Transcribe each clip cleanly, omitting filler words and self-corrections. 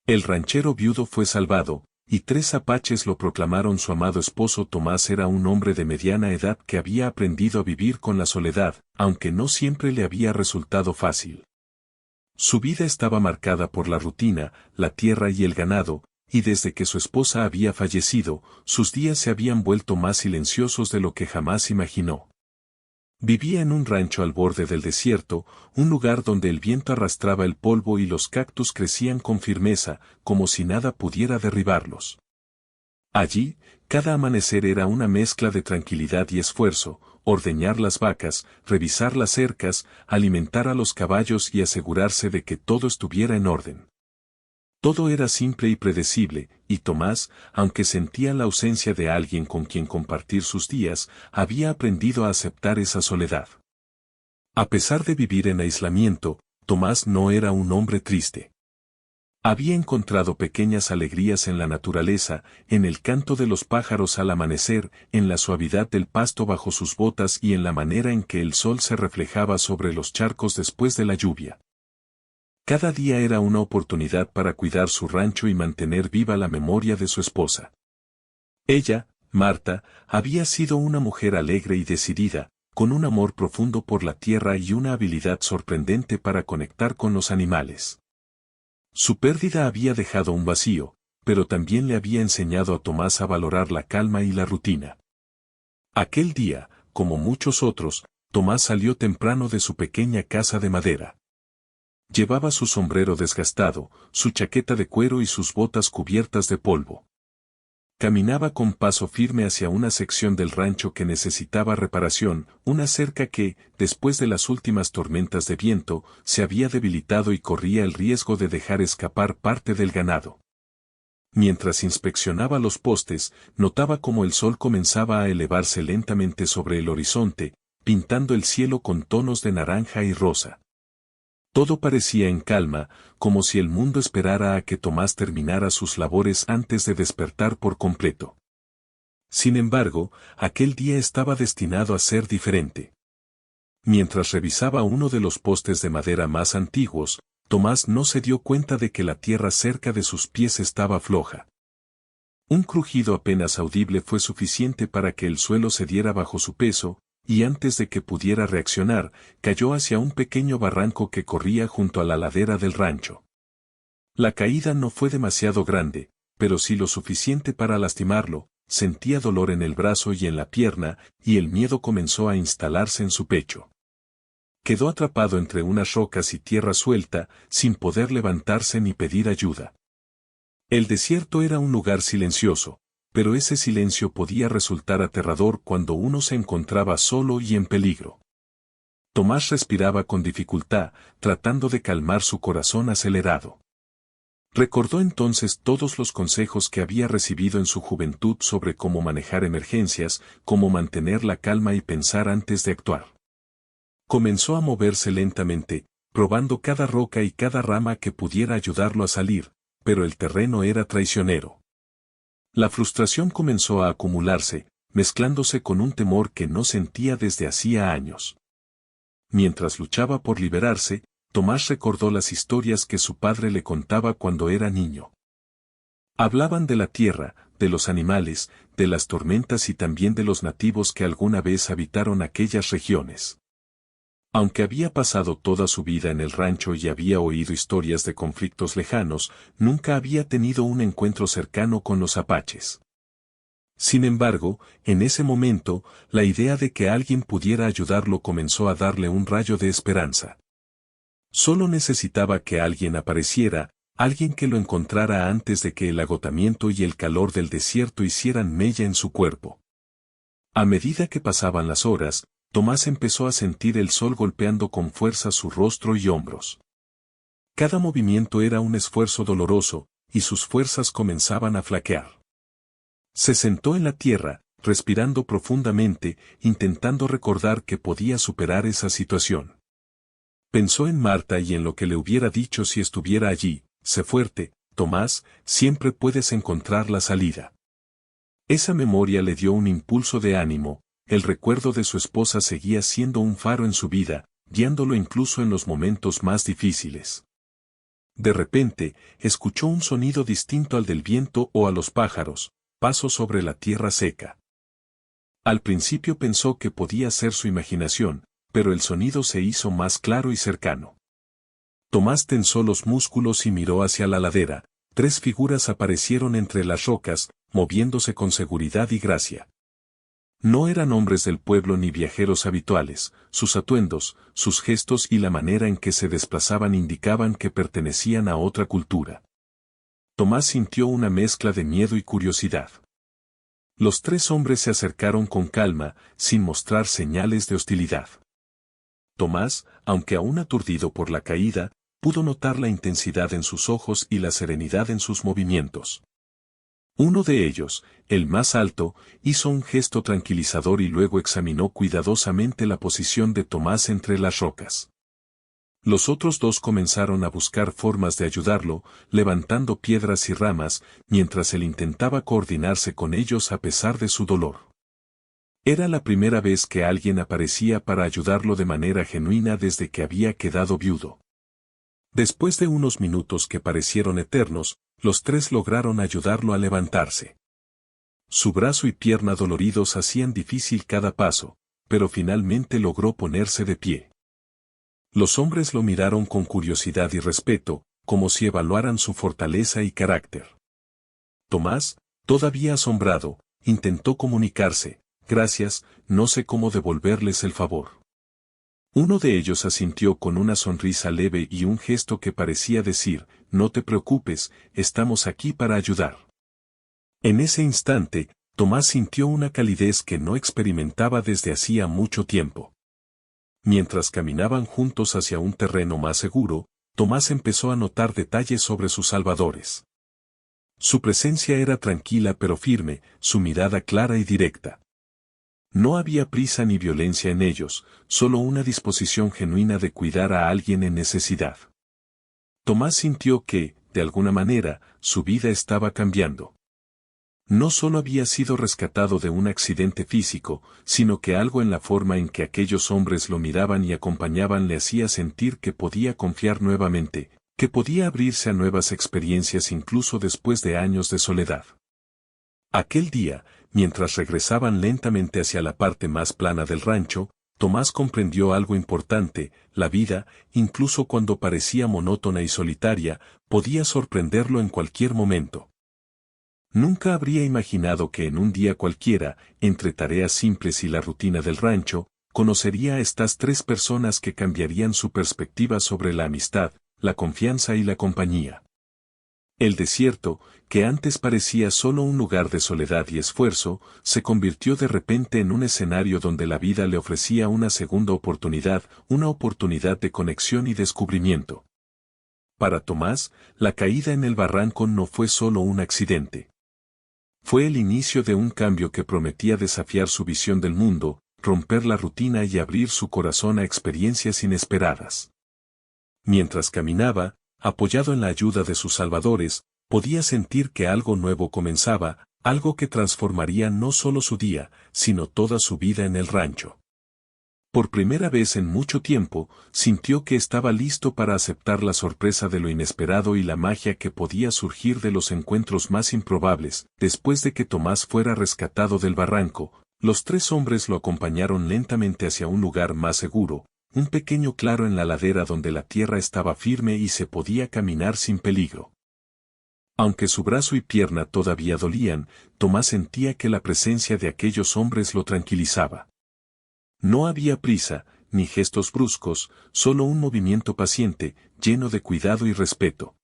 El ranchero viudo fue salvado, y 3 apaches lo proclamaron su amado esposo. Tomás era un hombre de mediana edad que había aprendido a vivir con la soledad, aunque no siempre le había resultado fácil. Su vida estaba marcada por la rutina, la tierra y el ganado, y desde que su esposa había fallecido, sus días se habían vuelto más silenciosos de lo que jamás imaginó. Vivía en un rancho al borde del desierto, un lugar donde el viento arrastraba el polvo y los cactus crecían con firmeza, como si nada pudiera derribarlos. Allí, cada amanecer era una mezcla de tranquilidad y esfuerzo: ordeñar las vacas, revisar las cercas, alimentar a los caballos y asegurarse de que todo estuviera en orden. Todo era simple y predecible, y Tomás, aunque sentía la ausencia de alguien con quien compartir sus días, había aprendido a aceptar esa soledad. A pesar de vivir en aislamiento, Tomás no era un hombre triste. Había encontrado pequeñas alegrías en la naturaleza, en el canto de los pájaros al amanecer, en la suavidad del pasto bajo sus botas y en la manera en que el sol se reflejaba sobre los charcos después de la lluvia. Cada día era una oportunidad para cuidar su rancho y mantener viva la memoria de su esposa. Ella, Marta, había sido una mujer alegre y decidida, con un amor profundo por la tierra y una habilidad sorprendente para conectar con los animales. Su pérdida había dejado un vacío, pero también le había enseñado a Tomás a valorar la calma y la rutina. Aquel día, como muchos otros, Tomás salió temprano de su pequeña casa de madera. Llevaba su sombrero desgastado, su chaqueta de cuero y sus botas cubiertas de polvo. Caminaba con paso firme hacia una sección del rancho que necesitaba reparación, una cerca que, después de las últimas tormentas de viento, se había debilitado y corría el riesgo de dejar escapar parte del ganado. Mientras inspeccionaba los postes, notaba cómo el sol comenzaba a elevarse lentamente sobre el horizonte, pintando el cielo con tonos de naranja y rosa. Todo parecía en calma, como si el mundo esperara a que Tomás terminara sus labores antes de despertar por completo. Sin embargo, aquel día estaba destinado a ser diferente. Mientras revisaba uno de los postes de madera más antiguos, Tomás no se dio cuenta de que la tierra cerca de sus pies estaba floja. Un crujido apenas audible fue suficiente para que el suelo cediera bajo su peso, y antes de que pudiera reaccionar, cayó hacia un pequeño barranco que corría junto a la ladera del rancho. La caída no fue demasiado grande, pero sí lo suficiente para lastimarlo. Sentía dolor en el brazo y en la pierna, y el miedo comenzó a instalarse en su pecho. Quedó atrapado entre unas rocas y tierra suelta, sin poder levantarse ni pedir ayuda. El desierto era un lugar silencioso, pero ese silencio podía resultar aterrador cuando uno se encontraba solo y en peligro. Tomás respiraba con dificultad, tratando de calmar su corazón acelerado. Recordó entonces todos los consejos que había recibido en su juventud sobre cómo manejar emergencias, cómo mantener la calma y pensar antes de actuar. Comenzó a moverse lentamente, probando cada roca y cada rama que pudiera ayudarlo a salir, pero el terreno era traicionero. La frustración comenzó a acumularse, mezclándose con un temor que no sentía desde hacía años. Mientras luchaba por liberarse, Tomás recordó las historias que su padre le contaba cuando era niño. Hablaban de la tierra, de los animales, de las tormentas y también de los nativos que alguna vez habitaron aquellas regiones. Aunque había pasado toda su vida en el rancho y había oído historias de conflictos lejanos, nunca había tenido un encuentro cercano con los apaches. Sin embargo, en ese momento, la idea de que alguien pudiera ayudarlo comenzó a darle un rayo de esperanza. Solo necesitaba que alguien apareciera, alguien que lo encontrara antes de que el agotamiento y el calor del desierto hicieran mella en su cuerpo. A medida que pasaban las horas, Tomás empezó a sentir el sol golpeando con fuerza su rostro y hombros. Cada movimiento era un esfuerzo doloroso, y sus fuerzas comenzaban a flaquear. Se sentó en la tierra, respirando profundamente, intentando recordar que podía superar esa situación. Pensó en Marta y en lo que le hubiera dicho si estuviera allí: sé fuerte, Tomás, siempre puedes encontrar la salida. Esa memoria le dio un impulso de ánimo. El recuerdo de su esposa seguía siendo un faro en su vida, guiándolo incluso en los momentos más difíciles. De repente, escuchó un sonido distinto al del viento o a los pájaros, pasos sobre la tierra seca. Al principio pensó que podía ser su imaginación, pero el sonido se hizo más claro y cercano. Tomás tensó los músculos y miró hacia la ladera. 3 figuras aparecieron entre las rocas, moviéndose con seguridad y gracia. No eran hombres del pueblo ni viajeros habituales, sus atuendos, sus gestos y la manera en que se desplazaban indicaban que pertenecían a otra cultura. Tomás sintió una mezcla de miedo y curiosidad. Los 3 hombres se acercaron con calma, sin mostrar señales de hostilidad. Tomás, aunque aún aturdido por la caída, pudo notar la intensidad en sus ojos y la serenidad en sus movimientos. Uno de ellos, el más alto, hizo un gesto tranquilizador y luego examinó cuidadosamente la posición de Tomás entre las rocas. Los otros 2 comenzaron a buscar formas de ayudarlo, levantando piedras y ramas, mientras él intentaba coordinarse con ellos a pesar de su dolor. Era la primera vez que alguien aparecía para ayudarlo de manera genuina desde que había quedado viudo. Después de unos minutos que parecieron eternos, los 3 lograron ayudarlo a levantarse. Su brazo y pierna doloridos hacían difícil cada paso, pero finalmente logró ponerse de pie. Los hombres lo miraron con curiosidad y respeto, como si evaluaran su fortaleza y carácter. Tomás, todavía asombrado, intentó comunicarse: «Gracias, no sé cómo devolverles el favor». Uno de ellos asintió con una sonrisa leve y un gesto que parecía decir: «No te preocupes, estamos aquí para ayudar». En ese instante, Tomás sintió una calidez que no experimentaba desde hacía mucho tiempo. Mientras caminaban juntos hacia un terreno más seguro, Tomás empezó a notar detalles sobre sus salvadores. Su presencia era tranquila pero firme, su mirada clara y directa. No había prisa ni violencia en ellos, solo una disposición genuina de cuidar a alguien en necesidad. Tomás sintió que, de alguna manera, su vida estaba cambiando. No solo había sido rescatado de un accidente físico, sino que algo en la forma en que aquellos hombres lo miraban y acompañaban le hacía sentir que podía confiar nuevamente, que podía abrirse a nuevas experiencias incluso después de años de soledad. Aquel día, mientras regresaban lentamente hacia la parte más plana del rancho, Tomás comprendió algo importante: la vida, incluso cuando parecía monótona y solitaria, podía sorprenderlo en cualquier momento. Nunca habría imaginado que en un día cualquiera, entre tareas simples y la rutina del rancho, conocería a estas 3 personas que cambiarían su perspectiva sobre la amistad, la confianza y la compañía. El desierto, que antes parecía solo un lugar de soledad y esfuerzo, se convirtió de repente en un escenario donde la vida le ofrecía una segunda oportunidad, una oportunidad de conexión y descubrimiento. Para Tomás, la caída en el barranco no fue solo un accidente. Fue el inicio de un cambio que prometía desafiar su visión del mundo, romper la rutina y abrir su corazón a experiencias inesperadas. Mientras caminaba, apoyado en la ayuda de sus salvadores, podía sentir que algo nuevo comenzaba, algo que transformaría no solo su día, sino toda su vida en el rancho. Por primera vez en mucho tiempo, sintió que estaba listo para aceptar la sorpresa de lo inesperado y la magia que podía surgir de los encuentros más improbables. Después de que Tomás fuera rescatado del barranco, los 3 hombres lo acompañaron lentamente hacia un lugar más seguro, un pequeño claro en la ladera donde la tierra estaba firme y se podía caminar sin peligro. Aunque su brazo y pierna todavía dolían, Tomás sentía que la presencia de aquellos hombres lo tranquilizaba. No había prisa, ni gestos bruscos, solo un movimiento paciente, lleno de cuidado y respeto.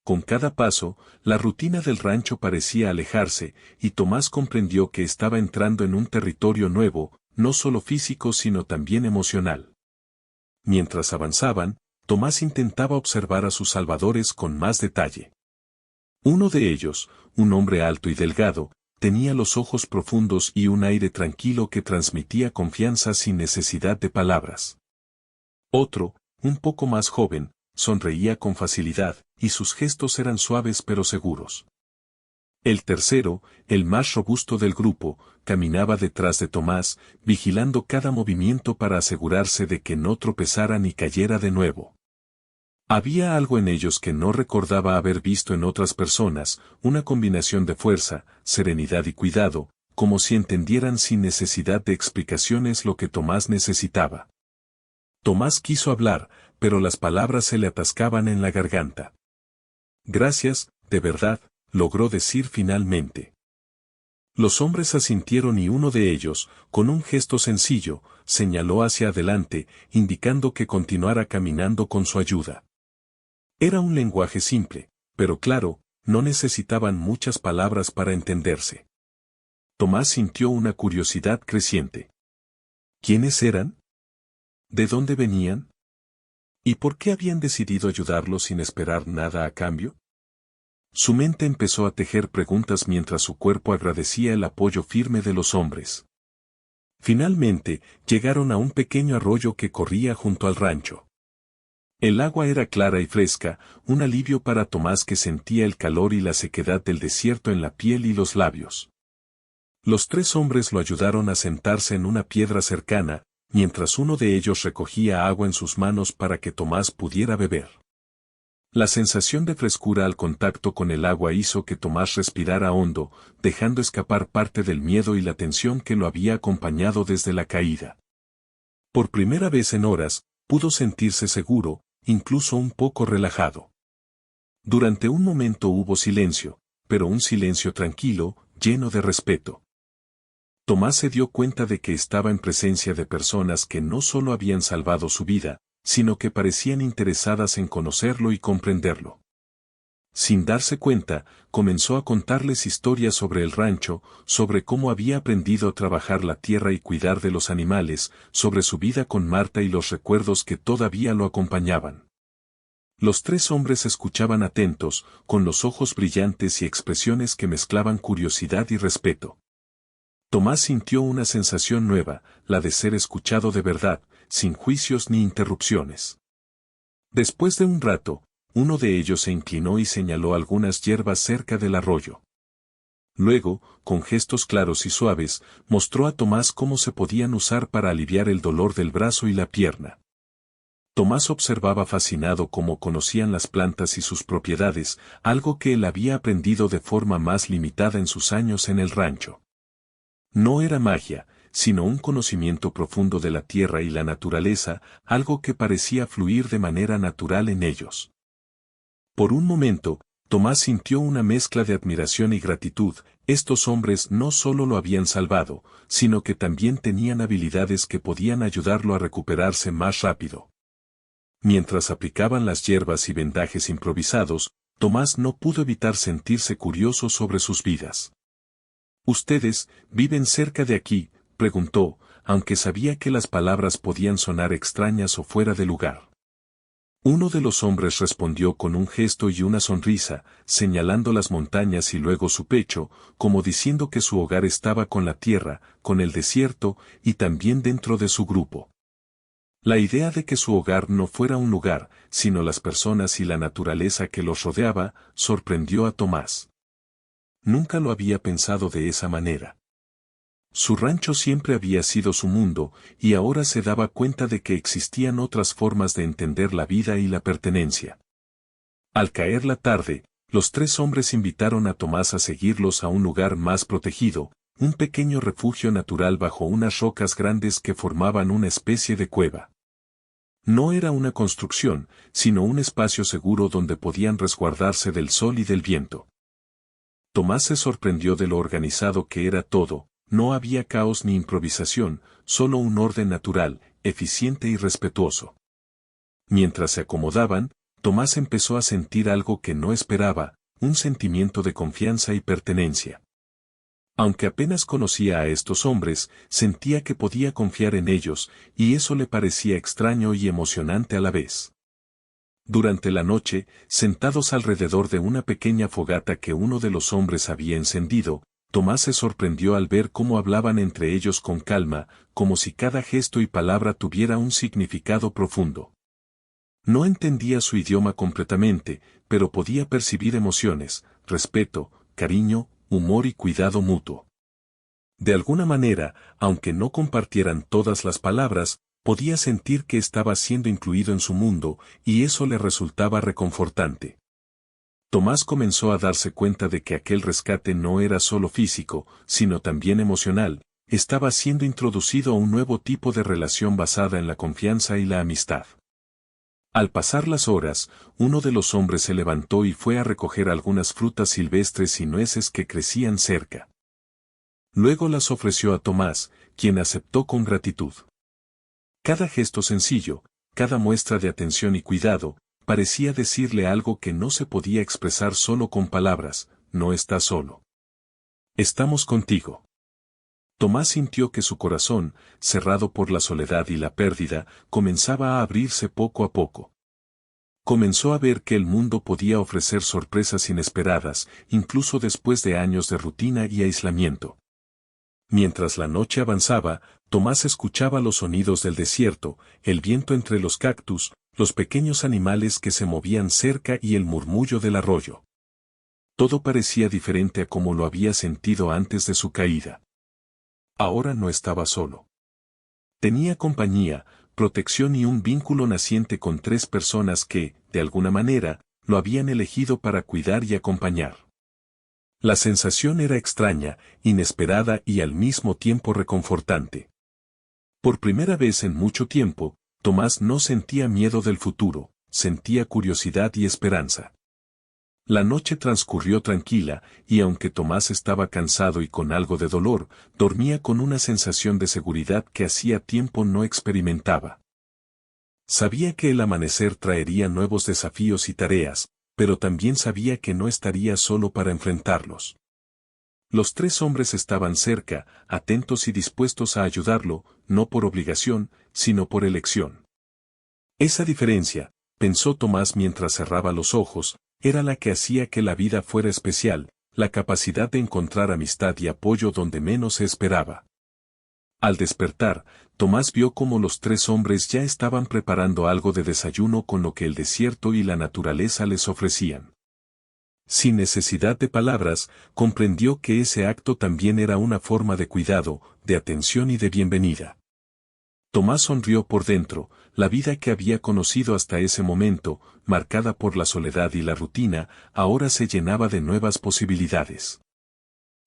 Con cada paso, la rutina del rancho parecía alejarse, y Tomás comprendió que estaba entrando en un territorio nuevo, no solo físico sino también emocional. Mientras avanzaban, Tomás intentaba observar a sus salvadores con más detalle. Uno de ellos, un hombre alto y delgado, tenía los ojos profundos y un aire tranquilo que transmitía confianza sin necesidad de palabras. Otro, un poco más joven, sonreía con facilidad, y sus gestos eran suaves pero seguros. El tercero, el más robusto del grupo, caminaba detrás de Tomás, vigilando cada movimiento para asegurarse de que no tropezara ni cayera de nuevo. Había algo en ellos que no recordaba haber visto en otras personas, una combinación de fuerza, serenidad y cuidado, como si entendieran sin necesidad de explicaciones lo que Tomás necesitaba. Tomás quiso hablar, pero las palabras se le atascaban en la garganta. Gracias, de verdad, logró decir finalmente. Los hombres asintieron y uno de ellos, con un gesto sencillo, señaló hacia adelante, indicando que continuara caminando con su ayuda. Era un lenguaje simple, pero claro, no necesitaban muchas palabras para entenderse. Tomás sintió una curiosidad creciente. ¿Quiénes eran? ¿De dónde venían? ¿Y por qué habían decidido ayudarlo sin esperar nada a cambio? Su mente empezó a tejer preguntas mientras su cuerpo agradecía el apoyo firme de los hombres. Finalmente, llegaron a un pequeño arroyo que corría junto al rancho. El agua era clara y fresca, un alivio para Tomás que sentía el calor y la sequedad del desierto en la piel y los labios. Los tres hombres lo ayudaron a sentarse en una piedra cercana, mientras uno de ellos recogía agua en sus manos para que Tomás pudiera beber. La sensación de frescura al contacto con el agua hizo que Tomás respirara hondo, dejando escapar parte del miedo y la tensión que lo había acompañado desde la caída. Por primera vez en horas, pudo sentirse seguro, incluso un poco relajado. Durante un momento hubo silencio, pero un silencio tranquilo, lleno de respeto. Tomás se dio cuenta de que estaba en presencia de personas que no solo habían salvado su vida, sino que parecían interesadas en conocerlo y comprenderlo. Sin darse cuenta, comenzó a contarles historias sobre el rancho, sobre cómo había aprendido a trabajar la tierra y cuidar de los animales, sobre su vida con Marta y los recuerdos que todavía lo acompañaban. Los tres hombres escuchaban atentos, con los ojos brillantes y expresiones que mezclaban curiosidad y respeto. Tomás sintió una sensación nueva, la de ser escuchado de verdad, sin juicios ni interrupciones. Después de un rato, uno de ellos se inclinó y señaló algunas hierbas cerca del arroyo. Luego, con gestos claros y suaves, mostró a Tomás cómo se podían usar para aliviar el dolor del brazo y la pierna. Tomás observaba fascinado cómo conocían las plantas y sus propiedades, algo que él había aprendido de forma más limitada en sus años en el rancho. No era magia, sino un conocimiento profundo de la tierra y la naturaleza, algo que parecía fluir de manera natural en ellos. Por un momento, Tomás sintió una mezcla de admiración y gratitud. Estos hombres no solo lo habían salvado, sino que también tenían habilidades que podían ayudarlo a recuperarse más rápido. Mientras aplicaban las hierbas y vendajes improvisados, Tomás no pudo evitar sentirse curioso sobre sus vidas. ¿Ustedes viven cerca de aquí?, preguntó, aunque sabía que las palabras podían sonar extrañas o fuera de lugar. Uno de los hombres respondió con un gesto y una sonrisa, señalando las montañas y luego su pecho, como diciendo que su hogar estaba con la tierra, con el desierto, y también dentro de su grupo. La idea de que su hogar no fuera un lugar, sino las personas y la naturaleza que los rodeaba, sorprendió a Tomás. Nunca lo había pensado de esa manera. Su rancho siempre había sido su mundo, y ahora se daba cuenta de que existían otras formas de entender la vida y la pertenencia. Al caer la tarde, los tres hombres invitaron a Tomás a seguirlos a un lugar más protegido, un pequeño refugio natural bajo unas rocas grandes que formaban una especie de cueva. No era una construcción, sino un espacio seguro donde podían resguardarse del sol y del viento. Tomás se sorprendió de lo organizado que era todo. No había caos ni improvisación, solo un orden natural, eficiente y respetuoso. Mientras se acomodaban, Tomás empezó a sentir algo que no esperaba, un sentimiento de confianza y pertenencia. Aunque apenas conocía a estos hombres, sentía que podía confiar en ellos, y eso le parecía extraño y emocionante a la vez. Durante la noche, sentados alrededor de una pequeña fogata que uno de los hombres había encendido, Tomás se sorprendió al ver cómo hablaban entre ellos con calma, como si cada gesto y palabra tuviera un significado profundo. No entendía su idioma completamente, pero podía percibir emociones, respeto, cariño, humor y cuidado mutuo. De alguna manera, aunque no compartieran todas las palabras, Podía sentir que estaba siendo incluido en su mundo, y eso le resultaba reconfortante. Tomás comenzó a darse cuenta de que aquel rescate no era solo físico, sino también emocional. Estaba siendo introducido a un nuevo tipo de relación basada en la confianza y la amistad. Al pasar las horas, uno de los hombres se levantó y fue a recoger algunas frutas silvestres y nueces que crecían cerca. Luego las ofreció a Tomás, quien aceptó con gratitud. Cada gesto sencillo, cada muestra de atención y cuidado, parecía decirle algo que no se podía expresar solo con palabras: no estás solo. Estamos contigo. Tomás sintió que su corazón, cerrado por la soledad y la pérdida, comenzaba a abrirse poco a poco. Comenzó a ver que el mundo podía ofrecer sorpresas inesperadas, incluso después de años de rutina y aislamiento. Mientras la noche avanzaba, Tomás escuchaba los sonidos del desierto, el viento entre los cactus, los pequeños animales que se movían cerca y el murmullo del arroyo. Todo parecía diferente a como lo había sentido antes de su caída. Ahora no estaba solo. Tenía compañía, protección y un vínculo naciente con 3 personas que, de alguna manera, lo habían elegido para cuidar y acompañar. La sensación era extraña, inesperada y al mismo tiempo reconfortante. Por primera vez en mucho tiempo, Tomás no sentía miedo del futuro, sentía curiosidad y esperanza. La noche transcurrió tranquila, y aunque Tomás estaba cansado y con algo de dolor, dormía con una sensación de seguridad que hacía tiempo no experimentaba. Sabía que el amanecer traería nuevos desafíos y tareas, pero también sabía que no estaría solo para enfrentarlos. Los 3 hombres estaban cerca, atentos y dispuestos a ayudarlo, no por obligación, sino por elección. Esa diferencia, pensó Tomás mientras cerraba los ojos, era la que hacía que la vida fuera especial, la capacidad de encontrar amistad y apoyo donde menos se esperaba. Al despertar, Tomás vio cómo los 3 hombres ya estaban preparando algo de desayuno con lo que el desierto y la naturaleza les ofrecían. Sin necesidad de palabras, comprendió que ese acto también era una forma de cuidado, de atención y de bienvenida. Tomás sonrió por dentro. La vida que había conocido hasta ese momento, marcada por la soledad y la rutina, ahora se llenaba de nuevas posibilidades.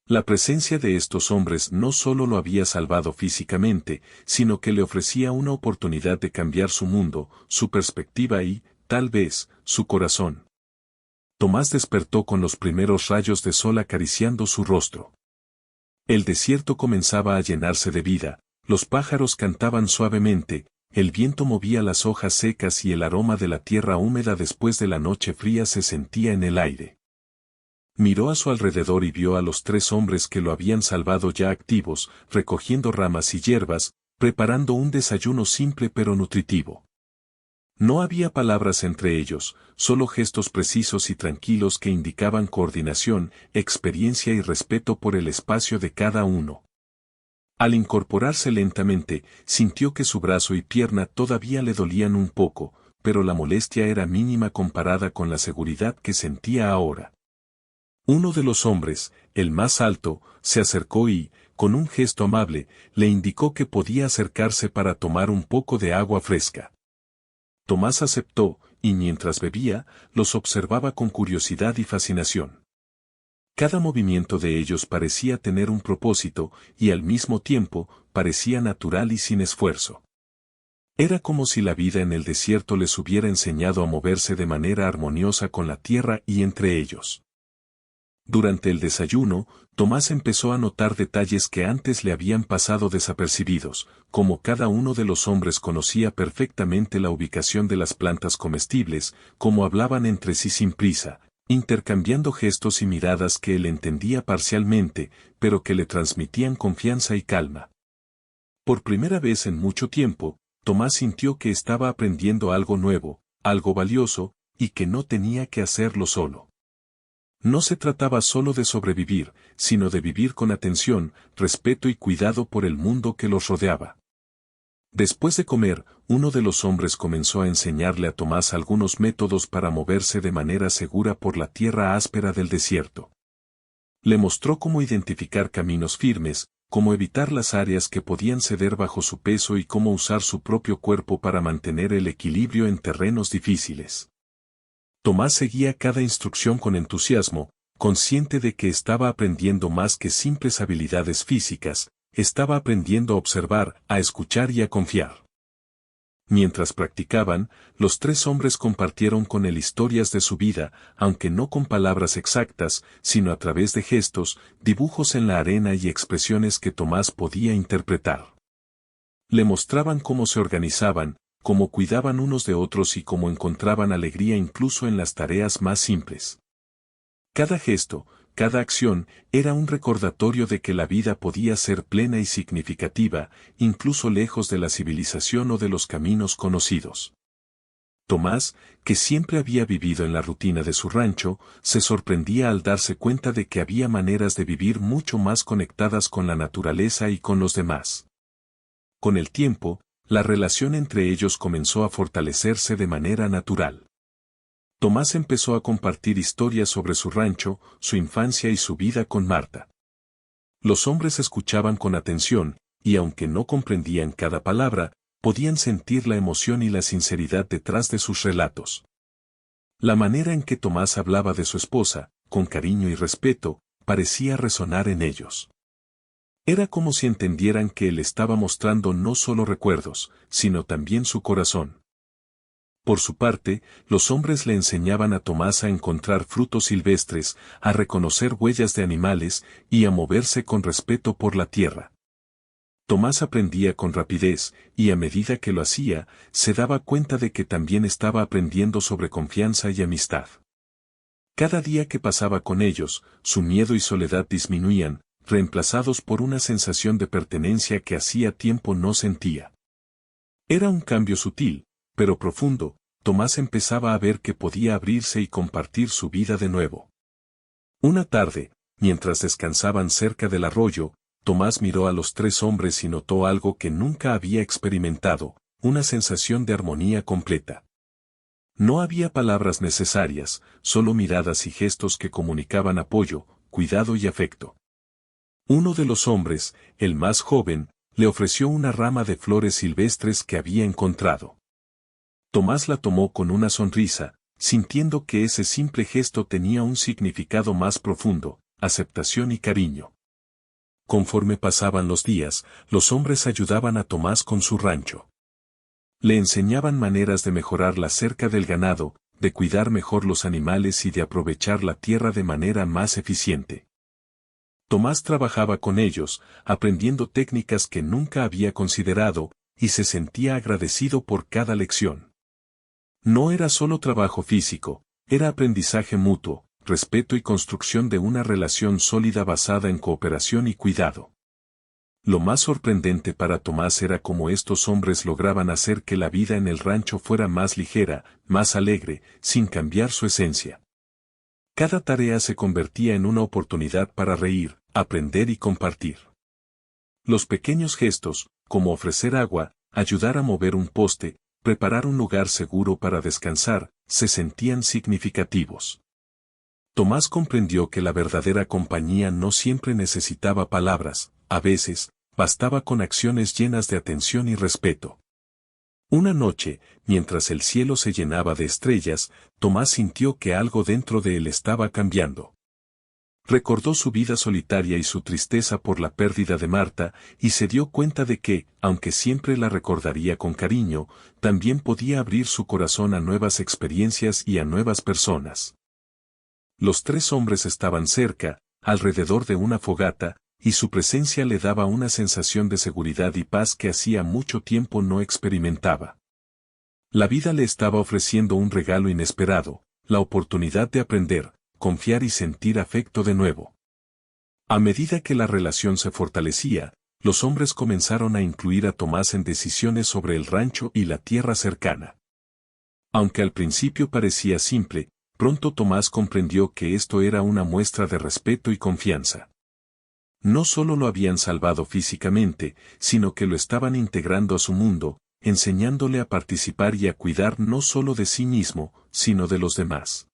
La presencia de estos hombres no solo lo había salvado físicamente, sino que le ofrecía una oportunidad de cambiar su mundo, su perspectiva y, tal vez, su corazón. Tomás despertó con los primeros rayos de sol acariciando su rostro. El desierto comenzaba a llenarse de vida, los pájaros cantaban suavemente, el viento movía las hojas secas y el aroma de la tierra húmeda después de la noche fría se sentía en el aire. Miró a su alrededor y vio a los 3 hombres que lo habían salvado ya activos, recogiendo ramas y hierbas, preparando un desayuno simple pero nutritivo. No había palabras entre ellos, solo gestos precisos y tranquilos que indicaban coordinación, experiencia y respeto por el espacio de cada uno. Al incorporarse lentamente, sintió que su brazo y pierna todavía le dolían un poco, pero la molestia era mínima comparada con la seguridad que sentía ahora. Uno de los hombres, el más alto, se acercó y, con un gesto amable, le indicó que podía acercarse para tomar un poco de agua fresca. Tomás aceptó, y mientras bebía, los observaba con curiosidad y fascinación. Cada movimiento de ellos parecía tener un propósito, y al mismo tiempo, parecía natural y sin esfuerzo. Era como si la vida en el desierto les hubiera enseñado a moverse de manera armoniosa con la tierra y entre ellos. Durante el desayuno, Tomás empezó a notar detalles que antes le habían pasado desapercibidos, como cada uno de los hombres conocía perfectamente la ubicación de las plantas comestibles, cómo hablaban entre sí sin prisa, intercambiando gestos y miradas que él entendía parcialmente, pero que le transmitían confianza y calma. Por primera vez en mucho tiempo, Tomás sintió que estaba aprendiendo algo nuevo, algo valioso, y que no tenía que hacerlo solo. No se trataba solo de sobrevivir, sino de vivir con atención, respeto y cuidado por el mundo que los rodeaba. Después de comer, uno de los hombres comenzó a enseñarle a Tomás algunos métodos para moverse de manera segura por la tierra áspera del desierto. Le mostró cómo identificar caminos firmes, cómo evitar las áreas que podían ceder bajo su peso y cómo usar su propio cuerpo para mantener el equilibrio en terrenos difíciles. Tomás seguía cada instrucción con entusiasmo, consciente de que estaba aprendiendo más que simples habilidades físicas, estaba aprendiendo a observar, a escuchar y a confiar. Mientras practicaban, los tres hombres compartieron con él historias de su vida, aunque no con palabras exactas, sino a través de gestos, dibujos en la arena y expresiones que Tomás podía interpretar. Le mostraban cómo se organizaban, cómo cuidaban unos de otros y cómo encontraban alegría incluso en las tareas más simples. Cada gesto, cada acción, era un recordatorio de que la vida podía ser plena y significativa, incluso lejos de la civilización o de los caminos conocidos. Tomás, que siempre había vivido en la rutina de su rancho, se sorprendía al darse cuenta de que había maneras de vivir mucho más conectadas con la naturaleza y con los demás. Con el tiempo, la relación entre ellos comenzó a fortalecerse de manera natural. Tomás empezó a compartir historias sobre su rancho, su infancia y su vida con Marta. Los hombres escuchaban con atención, y aunque no comprendían cada palabra, podían sentir la emoción y la sinceridad detrás de sus relatos. La manera en que Tomás hablaba de su esposa, con cariño y respeto, parecía resonar en ellos. Era como si entendieran que él estaba mostrando no solo recuerdos, sino también su corazón. Por su parte, los hombres le enseñaban a Tomás a encontrar frutos silvestres, a reconocer huellas de animales y a moverse con respeto por la tierra. Tomás aprendía con rapidez, y a medida que lo hacía, se daba cuenta de que también estaba aprendiendo sobre confianza y amistad. Cada día que pasaba con ellos, su miedo y soledad disminuían, reemplazados por una sensación de pertenencia que hacía tiempo no sentía. Era un cambio sutil, pero profundo. Tomás empezaba a ver que podía abrirse y compartir su vida de nuevo. Una tarde, mientras descansaban cerca del arroyo, Tomás miró a los tres hombres y notó algo que nunca había experimentado, una sensación de armonía completa. No había palabras necesarias, solo miradas y gestos que comunicaban apoyo, cuidado y afecto. Uno de los hombres, el más joven, le ofreció una rama de flores silvestres que había encontrado. Tomás la tomó con una sonrisa, sintiendo que ese simple gesto tenía un significado más profundo, aceptación y cariño. Conforme pasaban los días, los hombres ayudaban a Tomás con su rancho. Le enseñaban maneras de mejorar la cerca del ganado, de cuidar mejor los animales y de aprovechar la tierra de manera más eficiente. Tomás trabajaba con ellos, aprendiendo técnicas que nunca había considerado, y se sentía agradecido por cada lección. No era solo trabajo físico, era aprendizaje mutuo, respeto y construcción de una relación sólida basada en cooperación y cuidado. Lo más sorprendente para Tomás era cómo estos hombres lograban hacer que la vida en el rancho fuera más ligera, más alegre, sin cambiar su esencia. Cada tarea se convertía en una oportunidad para reír, aprender y compartir. Los pequeños gestos, como ofrecer agua, ayudar a mover un poste, preparar un lugar seguro para descansar, se sentían significativos. Tomás comprendió que la verdadera compañía no siempre necesitaba palabras, a veces, bastaba con acciones llenas de atención y respeto. Una noche, mientras el cielo se llenaba de estrellas, Tomás sintió que algo dentro de él estaba cambiando. Recordó su vida solitaria y su tristeza por la pérdida de Marta, y se dio cuenta de que, aunque siempre la recordaría con cariño, también podía abrir su corazón a nuevas experiencias y a nuevas personas. Los tres hombres estaban cerca, alrededor de una fogata, y su presencia le daba una sensación de seguridad y paz que hacía mucho tiempo no experimentaba. La vida le estaba ofreciendo un regalo inesperado, la oportunidad de aprender, confiar y sentir afecto de nuevo. A medida que la relación se fortalecía, los hombres comenzaron a incluir a Tomás en decisiones sobre el rancho y la tierra cercana. Aunque al principio parecía simple, pronto Tomás comprendió que esto era una muestra de respeto y confianza. No solo lo habían salvado físicamente, sino que lo estaban integrando a su mundo, enseñándole a participar y a cuidar no solo de sí mismo, sino de los demás.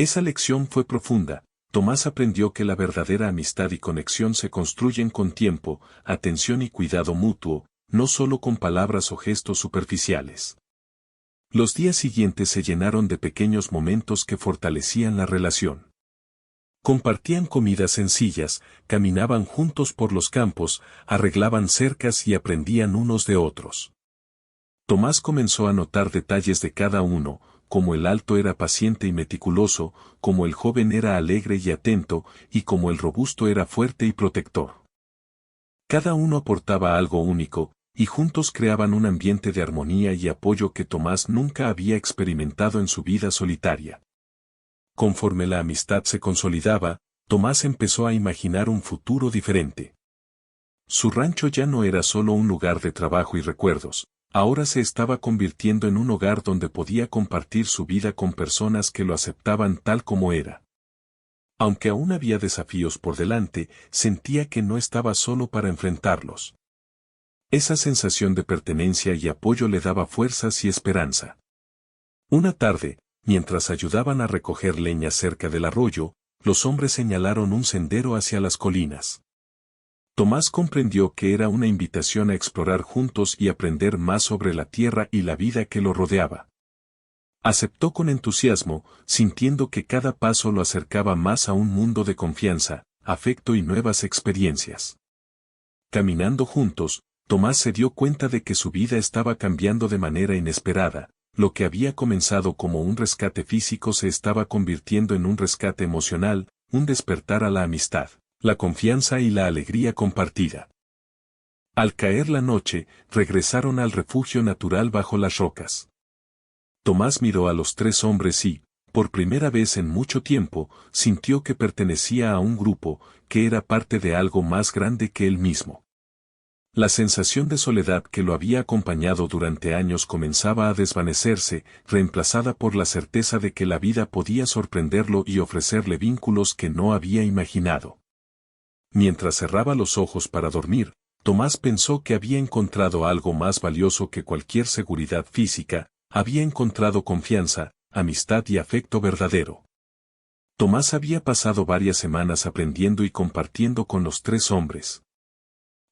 Esa lección fue profunda, Tomás aprendió que la verdadera amistad y conexión se construyen con tiempo, atención y cuidado mutuo, no solo con palabras o gestos superficiales. Los días siguientes se llenaron de pequeños momentos que fortalecían la relación. Compartían comidas sencillas, caminaban juntos por los campos, arreglaban cercas y aprendían unos de otros. Tomás comenzó a notar detalles de cada uno, como el alto era paciente y meticuloso, como el joven era alegre y atento, y como el robusto era fuerte y protector. Cada uno aportaba algo único, y juntos creaban un ambiente de armonía y apoyo que Tomás nunca había experimentado en su vida solitaria. Conforme la amistad se consolidaba, Tomás empezó a imaginar un futuro diferente. Su rancho ya no era solo un lugar de trabajo y recuerdos, ahora se estaba convirtiendo en un hogar donde podía compartir su vida con personas que lo aceptaban tal como era. Aunque aún había desafíos por delante, sentía que no estaba solo para enfrentarlos. Esa sensación de pertenencia y apoyo le daba fuerzas y esperanza. Una tarde, mientras ayudaban a recoger leña cerca del arroyo, los hombres señalaron un sendero hacia las colinas. Tomás comprendió que era una invitación a explorar juntos y aprender más sobre la tierra y la vida que lo rodeaba. Aceptó con entusiasmo, sintiendo que cada paso lo acercaba más a un mundo de confianza, afecto y nuevas experiencias. Caminando juntos, Tomás se dio cuenta de que su vida estaba cambiando de manera inesperada. Lo que había comenzado como un rescate físico se estaba convirtiendo en un rescate emocional, un despertar a la amistad, la confianza y la alegría compartida. Al caer la noche, regresaron al refugio natural bajo las rocas. Tomás miró a los tres hombres y, por primera vez en mucho tiempo, sintió que pertenecía a un grupo, que era parte de algo más grande que él mismo. La sensación de soledad que lo había acompañado durante años comenzaba a desvanecerse, reemplazada por la certeza de que la vida podía sorprenderlo y ofrecerle vínculos que no había imaginado. Mientras cerraba los ojos para dormir, Tomás pensó que había encontrado algo más valioso que cualquier seguridad física, había encontrado confianza, amistad y afecto verdadero. Tomás había pasado varias semanas aprendiendo y compartiendo con los tres hombres.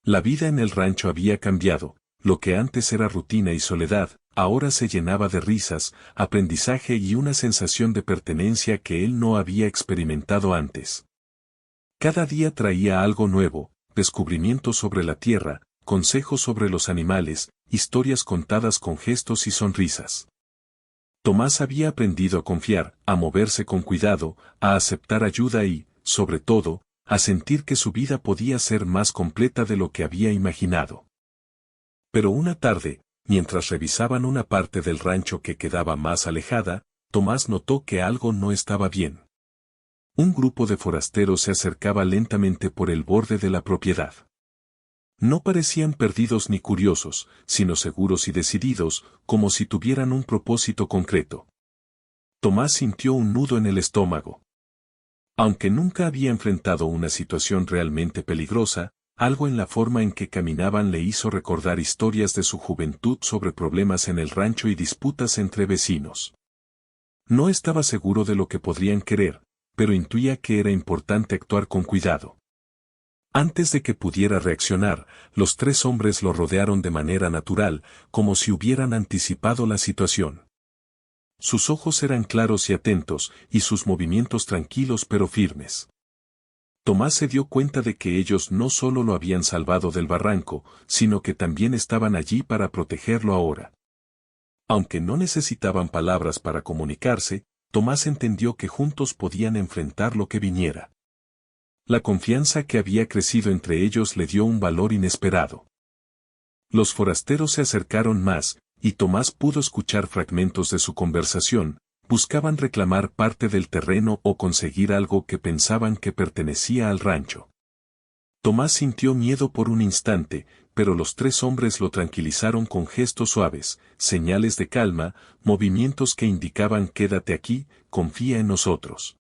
La vida en el rancho había cambiado, lo que antes era rutina y soledad, ahora se llenaba de risas, aprendizaje y una sensación de pertenencia que él no había experimentado antes. Cada día traía algo nuevo, descubrimientos sobre la tierra, consejos sobre los animales, historias contadas con gestos y sonrisas. Tomás había aprendido a confiar, a moverse con cuidado, a aceptar ayuda y, sobre todo, a sentir que su vida podía ser más completa de lo que había imaginado. Pero una tarde, mientras revisaban una parte del rancho que quedaba más alejada, Tomás notó que algo no estaba bien. Un grupo de forasteros se acercaba lentamente por el borde de la propiedad. No parecían perdidos ni curiosos, sino seguros y decididos, como si tuvieran un propósito concreto. Tomás sintió un nudo en el estómago. Aunque nunca había enfrentado una situación realmente peligrosa, algo en la forma en que caminaban le hizo recordar historias de su juventud sobre problemas en el rancho y disputas entre vecinos. No estaba seguro de lo que podrían querer, pero intuía que era importante actuar con cuidado. Antes de que pudiera reaccionar, los tres hombres lo rodearon de manera natural, como si hubieran anticipado la situación. Sus ojos eran claros y atentos, y sus movimientos tranquilos pero firmes. Tomás se dio cuenta de que ellos no solo lo habían salvado del barranco, sino que también estaban allí para protegerlo ahora. Aunque no necesitaban palabras para comunicarse, Tomás entendió que juntos podían enfrentar lo que viniera. La confianza que había crecido entre ellos le dio un valor inesperado. Los forasteros se acercaron más, y Tomás pudo escuchar fragmentos de su conversación, buscaban reclamar parte del terreno o conseguir algo que pensaban que pertenecía al rancho. Tomás sintió miedo por un instante, pero los tres hombres lo tranquilizaron con gestos suaves, señales de calma, movimientos que indicaban quédate aquí, confía en nosotros.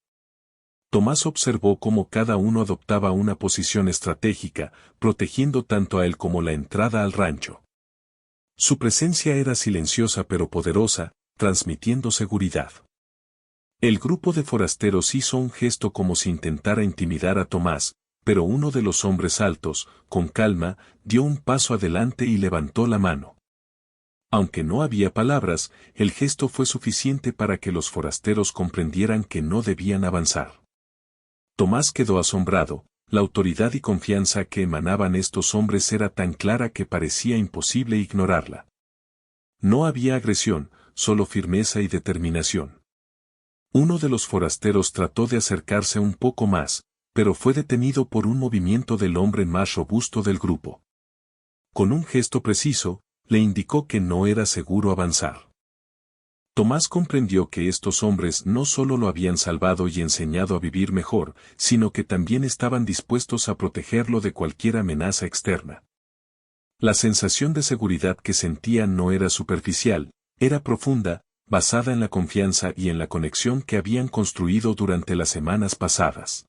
Tomás observó cómo cada uno adoptaba una posición estratégica, protegiendo tanto a él como la entrada al rancho. Su presencia era silenciosa pero poderosa, transmitiendo seguridad. El grupo de forasteros hizo un gesto como si intentara intimidar a Tomás, pero uno de los hombres altos, con calma, dio un paso adelante y levantó la mano. Aunque no había palabras, el gesto fue suficiente para que los forasteros comprendieran que no debían avanzar. Tomás quedó asombrado, la autoridad y confianza que emanaban estos hombres era tan clara que parecía imposible ignorarla. No había agresión, solo firmeza y determinación. Uno de los forasteros trató de acercarse un poco más, pero fue detenido por un movimiento del hombre más robusto del grupo. Con un gesto preciso, le indicó que no era seguro avanzar. Tomás comprendió que estos hombres no solo lo habían salvado y enseñado a vivir mejor, sino que también estaban dispuestos a protegerlo de cualquier amenaza externa. La sensación de seguridad que sentía no era superficial, era profunda, basada en la confianza y en la conexión que habían construido durante las semanas pasadas.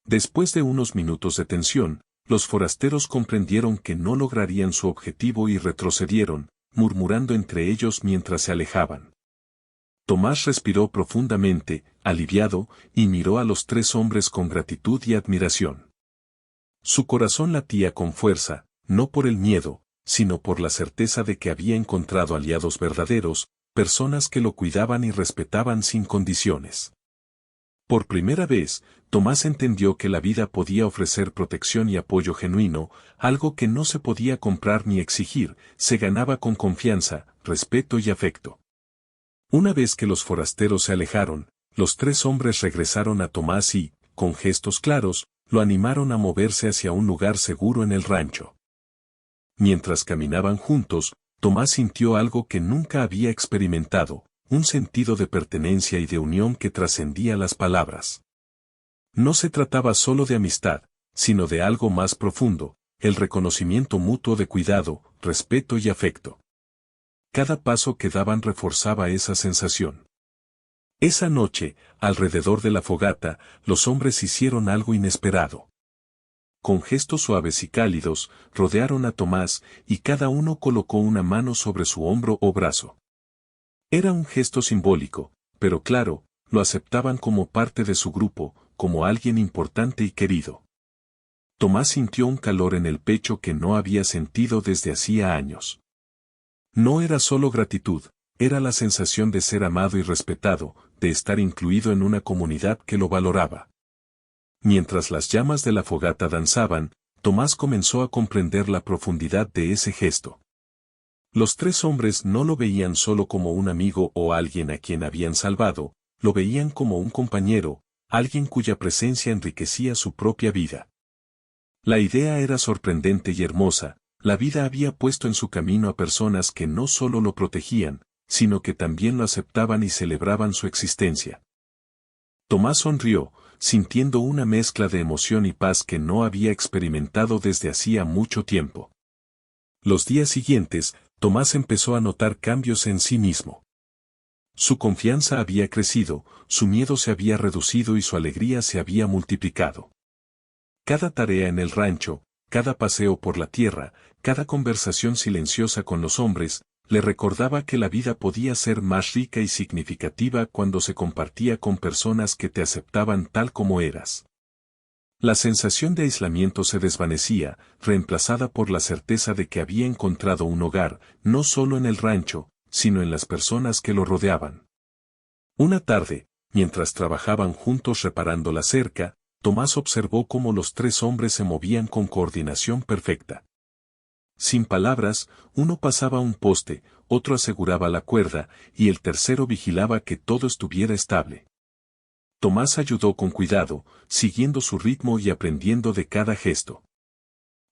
Después de unos minutos de tensión, los forasteros comprendieron que no lograrían su objetivo y retrocedieron, murmurando entre ellos mientras se alejaban. Tomás respiró profundamente, aliviado, y miró a los tres hombres con gratitud y admiración. Su corazón latía con fuerza, no por el miedo, sino por la certeza de que había encontrado aliados verdaderos, personas que lo cuidaban y respetaban sin condiciones. Por primera vez, Tomás entendió que la vida podía ofrecer protección y apoyo genuino, algo que no se podía comprar ni exigir, se ganaba con confianza, respeto y afecto. Una vez que los forasteros se alejaron, los tres hombres regresaron a Tomás y, con gestos claros, lo animaron a moverse hacia un lugar seguro en el rancho. Mientras caminaban juntos, Tomás sintió algo que nunca había experimentado, un sentido de pertenencia y de unión que trascendía las palabras. No se trataba solo de amistad, sino de algo más profundo, el reconocimiento mutuo de cuidado, respeto y afecto. Cada paso que daban reforzaba esa sensación. Esa noche, alrededor de la fogata, los hombres hicieron algo inesperado. Con gestos suaves y cálidos, rodearon a Tomás, y cada uno colocó una mano sobre su hombro o brazo. Era un gesto simbólico, pero claro, lo aceptaban como parte de su grupo, como alguien importante y querido. Tomás sintió un calor en el pecho que no había sentido desde hacía años. No era solo gratitud, era la sensación de ser amado y respetado, de estar incluido en una comunidad que lo valoraba. Mientras las llamas de la fogata danzaban, Tomás comenzó a comprender la profundidad de ese gesto. Los tres hombres no lo veían solo como un amigo o alguien a quien habían salvado, lo veían como un compañero, alguien cuya presencia enriquecía su propia vida. La idea era sorprendente y hermosa, la vida había puesto en su camino a personas que no solo lo protegían, sino que también lo aceptaban y celebraban su existencia. Tomás sonrió, sintiendo una mezcla de emoción y paz que no había experimentado desde hacía mucho tiempo. Los días siguientes, Tomás empezó a notar cambios en sí mismo. Su confianza había crecido, su miedo se había reducido y su alegría se había multiplicado. Cada tarea en el rancho, cada paseo por la tierra, cada conversación silenciosa con los hombres, le recordaba que la vida podía ser más rica y significativa cuando se compartía con personas que te aceptaban tal como eras. La sensación de aislamiento se desvanecía, reemplazada por la certeza de que había encontrado un hogar, no solo en el rancho, sino en las personas que lo rodeaban. Una tarde, mientras trabajaban juntos reparando la cerca, Tomás observó cómo los tres hombres se movían con coordinación perfecta. Sin palabras, uno pasaba un poste, otro aseguraba la cuerda, y el tercero vigilaba que todo estuviera estable. Tomás ayudó con cuidado, siguiendo su ritmo y aprendiendo de cada gesto.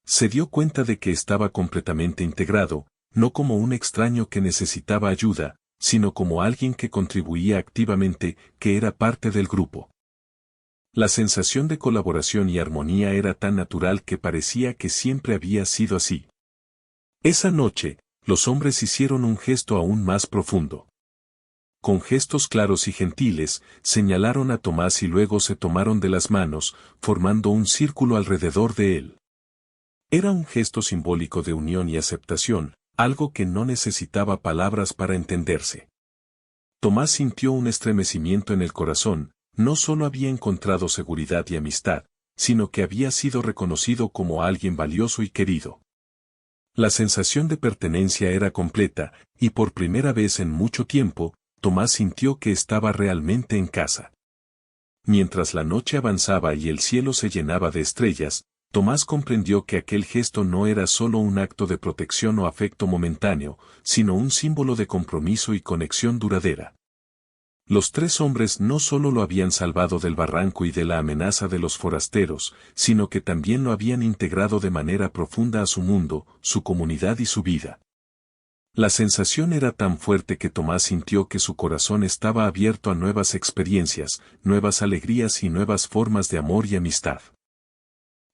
Se dio cuenta de que estaba completamente integrado, no como un extraño que necesitaba ayuda, sino como alguien que contribuía activamente, que era parte del grupo. La sensación de colaboración y armonía era tan natural que parecía que siempre había sido así. Esa noche, los hombres hicieron un gesto aún más profundo. Con gestos claros y gentiles, señalaron a Tomás y luego se tomaron de las manos, formando un círculo alrededor de él. Era un gesto simbólico de unión y aceptación, algo que no necesitaba palabras para entenderse. Tomás sintió un estremecimiento en el corazón, no solo había encontrado seguridad y amistad, sino que había sido reconocido como alguien valioso y querido. La sensación de pertenencia era completa, y por primera vez en mucho tiempo, Tomás sintió que estaba realmente en casa. Mientras la noche avanzaba y el cielo se llenaba de estrellas, Tomás comprendió que aquel gesto no era solo un acto de protección o afecto momentáneo, sino un símbolo de compromiso y conexión duradera. Los tres hombres no solo lo habían salvado del barranco y de la amenaza de los forasteros, sino que también lo habían integrado de manera profunda a su mundo, su comunidad y su vida. La sensación era tan fuerte que Tomás sintió que su corazón estaba abierto a nuevas experiencias, nuevas alegrías y nuevas formas de amor y amistad.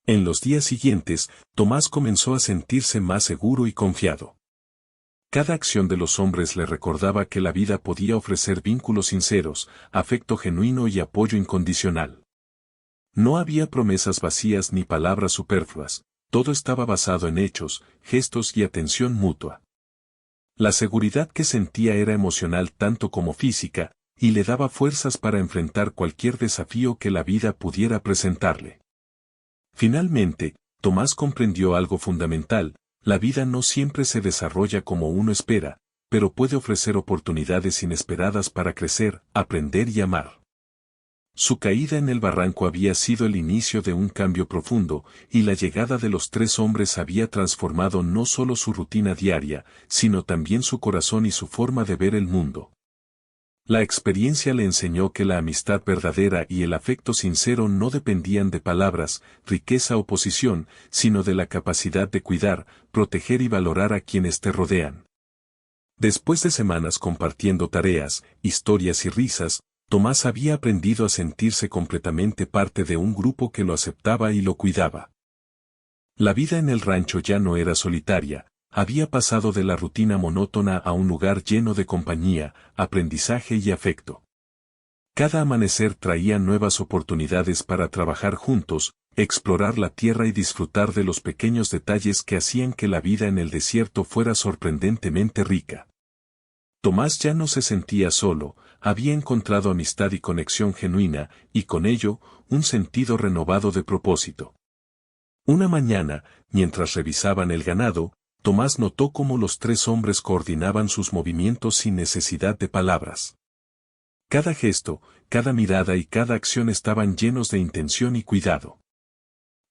En los días siguientes, Tomás comenzó a sentirse más seguro y confiado. Cada acción de los hombres le recordaba que la vida podía ofrecer vínculos sinceros, afecto genuino y apoyo incondicional. No había promesas vacías ni palabras superfluas, todo estaba basado en hechos, gestos y atención mutua. La seguridad que sentía era emocional tanto como física, y le daba fuerzas para enfrentar cualquier desafío que la vida pudiera presentarle. Finalmente, Tomás comprendió algo fundamental: la vida no siempre se desarrolla como uno espera, pero puede ofrecer oportunidades inesperadas para crecer, aprender y amar. Su caída en el barranco había sido el inicio de un cambio profundo, y la llegada de los tres hombres había transformado no solo su rutina diaria, sino también su corazón y su forma de ver el mundo. La experiencia le enseñó que la amistad verdadera y el afecto sincero no dependían de palabras, riqueza o posición, sino de la capacidad de cuidar, proteger y valorar a quienes te rodean. Después de semanas compartiendo tareas, historias y risas, Tomás había aprendido a sentirse completamente parte de un grupo que lo aceptaba y lo cuidaba. La vida en el rancho ya no era solitaria. Había pasado de la rutina monótona a un lugar lleno de compañía, aprendizaje y afecto. Cada amanecer traía nuevas oportunidades para trabajar juntos, explorar la tierra y disfrutar de los pequeños detalles que hacían que la vida en el desierto fuera sorprendentemente rica. Tomás ya no se sentía solo, había encontrado amistad y conexión genuina, y con ello, un sentido renovado de propósito. Una mañana, mientras revisaban el ganado, Tomás notó cómo los tres hombres coordinaban sus movimientos sin necesidad de palabras. Cada gesto, cada mirada y cada acción estaban llenos de intención y cuidado.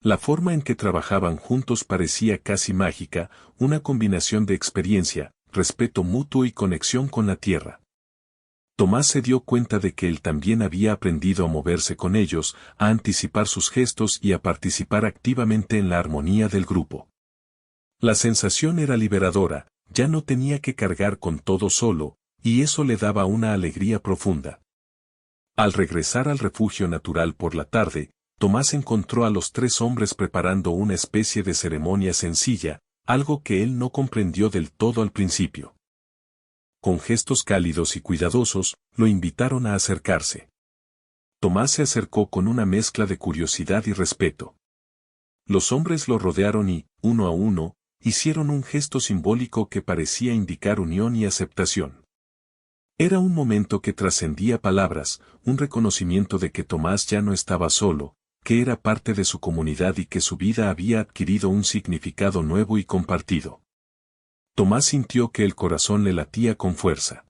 La forma en que trabajaban juntos parecía casi mágica, una combinación de experiencia, respeto mutuo y conexión con la tierra. Tomás se dio cuenta de que él también había aprendido a moverse con ellos, a anticipar sus gestos y a participar activamente en la armonía del grupo. La sensación era liberadora, ya no tenía que cargar con todo solo, y eso le daba una alegría profunda. Al regresar al refugio natural por la tarde, Tomás encontró a los tres hombres preparando una especie de ceremonia sencilla, algo que él no comprendió del todo al principio. Con gestos cálidos y cuidadosos, lo invitaron a acercarse. Tomás se acercó con una mezcla de curiosidad y respeto. Los hombres lo rodearon y, uno a uno, hicieron un gesto simbólico que parecía indicar unión y aceptación. Era un momento que trascendía palabras, un reconocimiento de que Tomás ya no estaba solo, que era parte de su comunidad y que su vida había adquirido un significado nuevo y compartido. Tomás sintió que el corazón le latía con fuerza.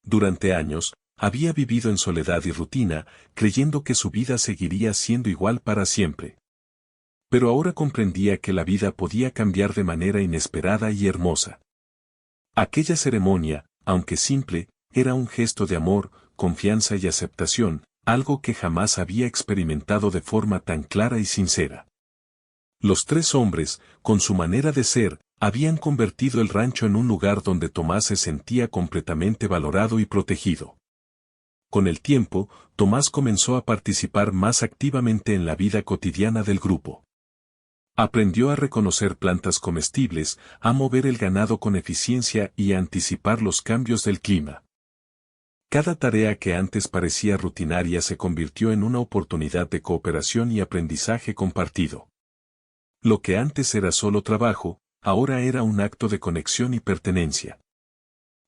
Durante años, había vivido en soledad y rutina, creyendo que su vida seguiría siendo igual para siempre. Pero ahora comprendía que la vida podía cambiar de manera inesperada y hermosa. Aquella ceremonia, aunque simple, era un gesto de amor, confianza y aceptación, algo que jamás había experimentado de forma tan clara y sincera. Los tres hombres, con su manera de ser, habían convertido el rancho en un lugar donde Tomás se sentía completamente valorado y protegido. Con el tiempo, Tomás comenzó a participar más activamente en la vida cotidiana del grupo. Aprendió a reconocer plantas comestibles, a mover el ganado con eficiencia y a anticipar los cambios del clima. Cada tarea que antes parecía rutinaria se convirtió en una oportunidad de cooperación y aprendizaje compartido. Lo que antes era solo trabajo, ahora era un acto de conexión y pertenencia.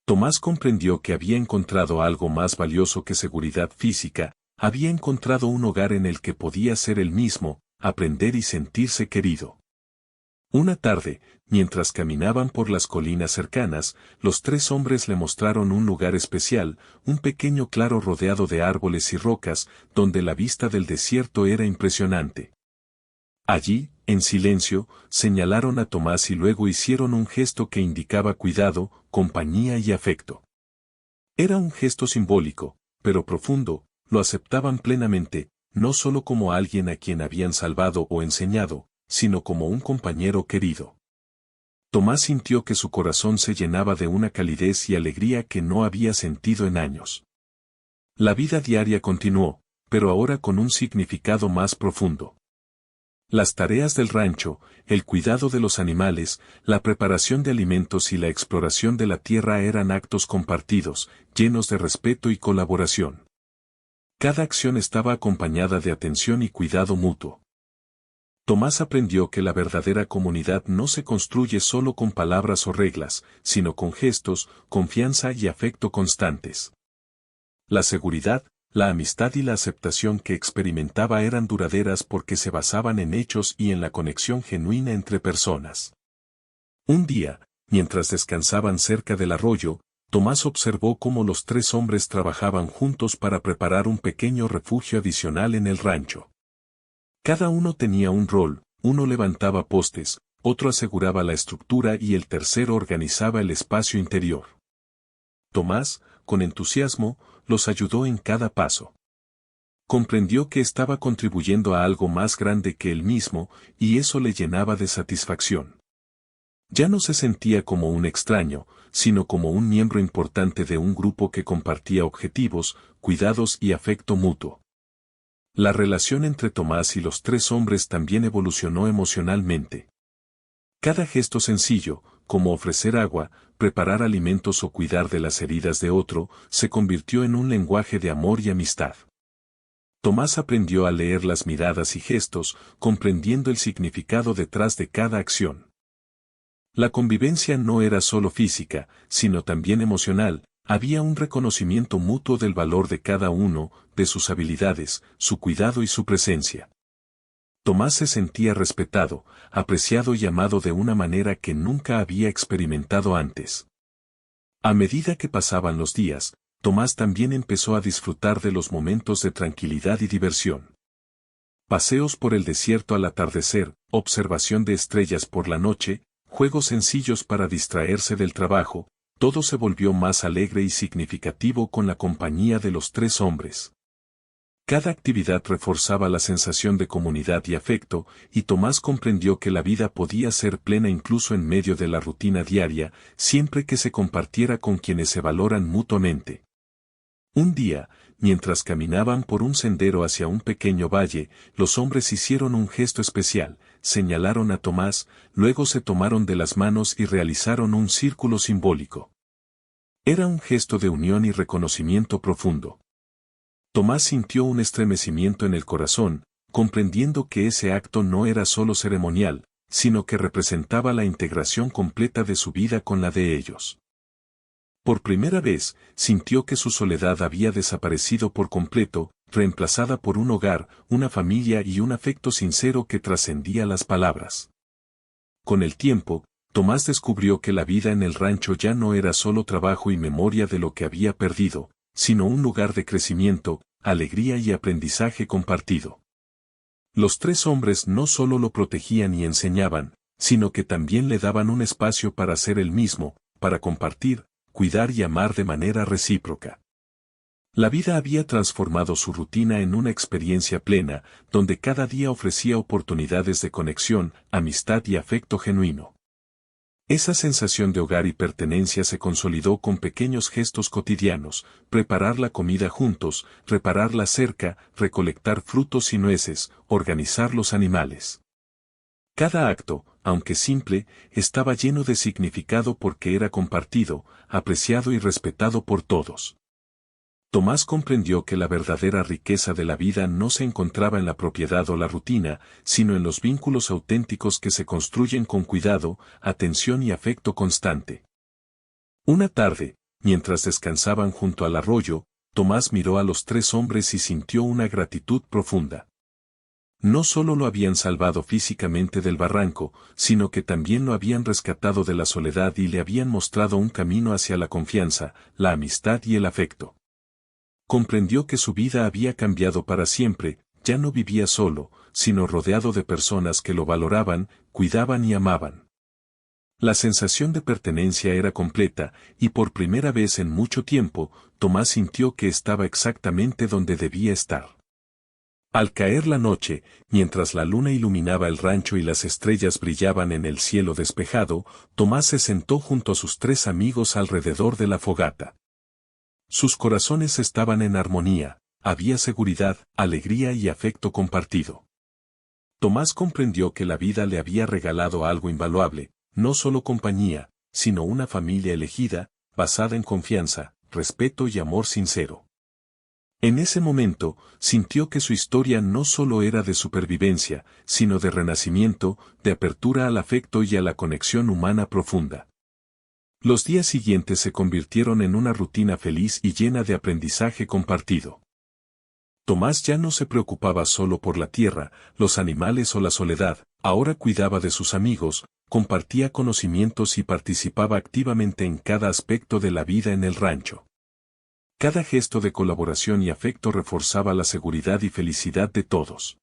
Tomás comprendió que había encontrado algo más valioso que seguridad física, había encontrado un hogar en el que podía ser él mismo, aprender y sentirse querido. Una tarde, mientras caminaban por las colinas cercanas, los tres hombres le mostraron un lugar especial, un pequeño claro rodeado de árboles y rocas, donde la vista del desierto era impresionante. Allí, en silencio, señalaron a Tomás y luego hicieron un gesto que indicaba cuidado, compañía y afecto. Era un gesto simbólico, pero profundo, lo aceptaban plenamente, no solo como alguien a quien habían salvado o enseñado, sino como un compañero querido. Tomás sintió que su corazón se llenaba de una calidez y alegría que no había sentido en años. La vida diaria continuó, pero ahora con un significado más profundo. Las tareas del rancho, el cuidado de los animales, la preparación de alimentos y la exploración de la tierra eran actos compartidos, llenos de respeto y colaboración. Cada acción estaba acompañada de atención y cuidado mutuo. Tomás aprendió que la verdadera comunidad no se construye solo con palabras o reglas, sino con gestos, confianza y afecto constantes. La seguridad, la amistad y la aceptación que experimentaba eran duraderas porque se basaban en hechos y en la conexión genuina entre personas. Un día, mientras descansaban cerca del arroyo, Tomás observó cómo los tres hombres trabajaban juntos para preparar un pequeño refugio adicional en el rancho. Cada uno tenía un rol, uno levantaba postes, otro aseguraba la estructura y el tercero organizaba el espacio interior. Tomás, con entusiasmo, los ayudó en cada paso. Comprendió que estaba contribuyendo a algo más grande que él mismo, y eso le llenaba de satisfacción. Ya no se sentía como un extraño, sino como un miembro importante de un grupo que compartía objetivos, cuidados y afecto mutuo. La relación entre Tomás y los tres hombres también evolucionó emocionalmente. Cada gesto sencillo, como ofrecer agua, preparar alimentos o cuidar de las heridas de otro, se convirtió en un lenguaje de amor y amistad. Tomás aprendió a leer las miradas y gestos, comprendiendo el significado detrás de cada acción. La convivencia no era solo física, sino también emocional. Había un reconocimiento mutuo del valor de cada uno, de sus habilidades, su cuidado y su presencia. Tomás se sentía respetado, apreciado y amado de una manera que nunca había experimentado antes. A medida que pasaban los días, Tomás también empezó a disfrutar de los momentos de tranquilidad y diversión. Paseos por el desierto al atardecer, observación de estrellas por la noche, juegos sencillos para distraerse del trabajo, todo se volvió más alegre y significativo con la compañía de los tres hombres. Cada actividad reforzaba la sensación de comunidad y afecto, y Tomás comprendió que la vida podía ser plena incluso en medio de la rutina diaria, siempre que se compartiera con quienes se valoran mutuamente. Un día, mientras caminaban por un sendero hacia un pequeño valle, los hombres hicieron un gesto especial, señalaron a Tomás, luego se tomaron de las manos y realizaron un círculo simbólico. Era un gesto de unión y reconocimiento profundo. Tomás sintió un estremecimiento en el corazón, comprendiendo que ese acto no era solo ceremonial, sino que representaba la integración completa de su vida con la de ellos. Por primera vez, sintió que su soledad había desaparecido por completo, reemplazada por un hogar, una familia y un afecto sincero que trascendía las palabras. Con el tiempo, Tomás descubrió que la vida en el rancho ya no era solo trabajo y memoria de lo que había perdido, sino un lugar de crecimiento, alegría y aprendizaje compartido. Los tres hombres no solo lo protegían y enseñaban, sino que también le daban un espacio para ser él mismo, para compartir, cuidar y amar de manera recíproca. La vida había transformado su rutina en una experiencia plena, donde cada día ofrecía oportunidades de conexión, amistad y afecto genuino. Esa sensación de hogar y pertenencia se consolidó con pequeños gestos cotidianos, preparar la comida juntos, reparar la cerca, recolectar frutos y nueces, organizar los animales. Cada acto, aunque simple, estaba lleno de significado porque era compartido, apreciado y respetado por todos. Tomás comprendió que la verdadera riqueza de la vida no se encontraba en la propiedad o la rutina, sino en los vínculos auténticos que se construyen con cuidado, atención y afecto constante. Una tarde, mientras descansaban junto al arroyo, Tomás miró a los tres hombres y sintió una gratitud profunda. No solo lo habían salvado físicamente del barranco, sino que también lo habían rescatado de la soledad y le habían mostrado un camino hacia la confianza, la amistad y el afecto. Comprendió que su vida había cambiado para siempre, ya no vivía solo, sino rodeado de personas que lo valoraban, cuidaban y amaban. La sensación de pertenencia era completa, y por primera vez en mucho tiempo, Tomás sintió que estaba exactamente donde debía estar. Al caer la noche, mientras la luna iluminaba el rancho y las estrellas brillaban en el cielo despejado, Tomás se sentó junto a sus tres amigos alrededor de la fogata. Sus corazones estaban en armonía, había seguridad, alegría y afecto compartido. Tomás comprendió que la vida le había regalado algo invaluable, no solo compañía, sino una familia elegida, basada en confianza, respeto y amor sincero. En ese momento, sintió que su historia no solo era de supervivencia, sino de renacimiento, de apertura al afecto y a la conexión humana profunda. Los días siguientes se convirtieron en una rutina feliz y llena de aprendizaje compartido. Tomás ya no se preocupaba solo por la tierra, los animales o la soledad, ahora cuidaba de sus amigos, compartía conocimientos y participaba activamente en cada aspecto de la vida en el rancho. Cada gesto de colaboración y afecto reforzaba la seguridad y felicidad de todos.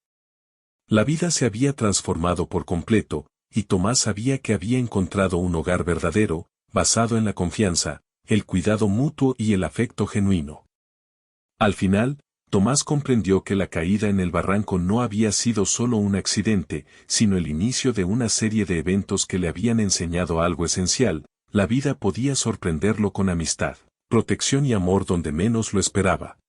La vida se había transformado por completo, y Tomás sabía que había encontrado un hogar verdadero, basado en la confianza, el cuidado mutuo y el afecto genuino. Al final, Tomás comprendió que la caída en el barranco no había sido solo un accidente, sino el inicio de una serie de eventos que le habían enseñado algo esencial: la vida podía sorprenderlo con amistad, protección y amor donde menos lo esperaba.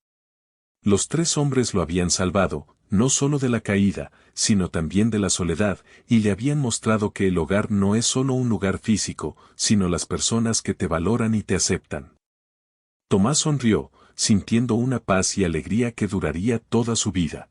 Los tres hombres lo habían salvado, no solo de la caída, sino también de la soledad, y le habían mostrado que el hogar no es solo un lugar físico, sino las personas que te valoran y te aceptan. Tomás sonrió, sintiendo una paz y alegría que duraría toda su vida.